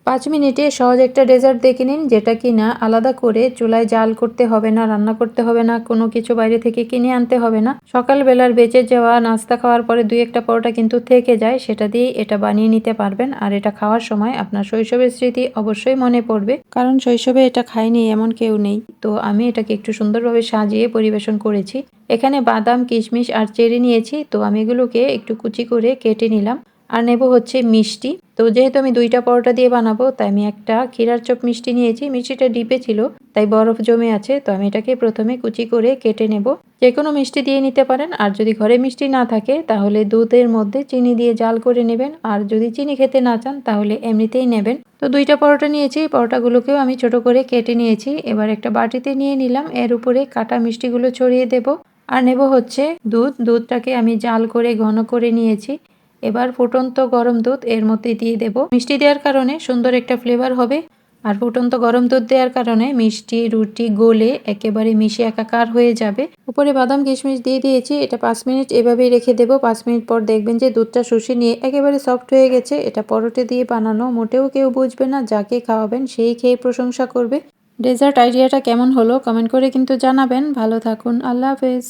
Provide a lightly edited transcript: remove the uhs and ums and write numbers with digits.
5 মিনিটে সহজ একটা ডেজার্ট দেখে নিন, যেটা কিনা আলাদা করে চুলায় জাল করতে হবে না, রান্না করতে হবে না, কোনো কিছু বাইরে থেকে কিনে আনতে হবে না। সকালবেলার বেঁচে যাওয়া নাস্তা খাওয়ার পরে 2-1টা পরোটা কিন্তু থেকে যায়, সেটা দিয়ে এটা বানিয়ে নিতে পারবেন। আর এটা খাওয়ার সময় আপনার শৈশবের স্মৃতি অবশ্যই মনে পড়বে, কারণ শৈশবে এটা খায়নি এমন কেউ নেই। তো আমি এটাকে একটু সুন্দরভাবে সাজিয়ে পরিবেশন করেছি। এখানে বাদাম, কিশমিশ আর চেরি নিয়েছি, তো আমি এগুলোকে একটু কুচি করে কেটে নিলাম। আর নেব হচ্ছে মিষ্টি। তো যেহেতু আমি 2টা পরোটা দিয়ে বানাবো, তাই আমি একটা ক্ষীরার চপ মিষ্টি নিয়েছি। মিষ্টিটা ডিপে ছিল, তাই বরফ জমে আছে। তো আমি এটাকে প্রথমে কুচি করে কেটে নেব। যেকোনো মিষ্টি দিয়ে নিতে পারেন, আর যদি ঘরে মিষ্টি না থাকে তাহলে দুধের মধ্যে চিনি দিয়ে জাল করে নেবেন। আর যদি চিনি খেতে না চান তাহলে এমনিতেই নেবেন। তো 2টা পরোটা নিয়েছি, পরোটাগুলোকেও আমি ছোট করে কেটে নিয়েছি। এবার একটা বাটিতে নিয়ে নিলাম, এর উপরে কাটা মিষ্টিগুলো ছড়িয়ে দেব। আর নেব হচ্ছে দুধটাকে আমি জাল করে ঘন করে নিয়েছি। এবার ফুটন্ত গরম দুধ এর মধ্যে দিয়ে দেব। মিষ্টি দেওয়ার কারণে সুন্দর একটা ফ্লেভার হবে, আর ফুটন্ত গরম দুধ দেওয়ার কারণে মিষ্টি রুটি গলে একেবারে মিশে একাকার হয়ে যাবে। উপরে বাদাম কিশমিশ দিয়ে দিয়েছি। এটা 5 মিনিট এভাবেই রেখে দেব। 5 মিনিট পর দেখবেন যে দুধটা শুষে নিয়ে একেবারে সফট হয়ে গেছে। এটা পরোটা দিয়ে বানানো, মোটেও কেউ বুঝবে না, যাকে খাওয়াবেন সেই খেয়ে প্রশংসা করবে। ডেজার্ট আইডিয়াটা কেমন হলো কমেন্ট করে কিন্তু জানাবেন। ভালো থাকুন, আল্লাহ হাফেজ।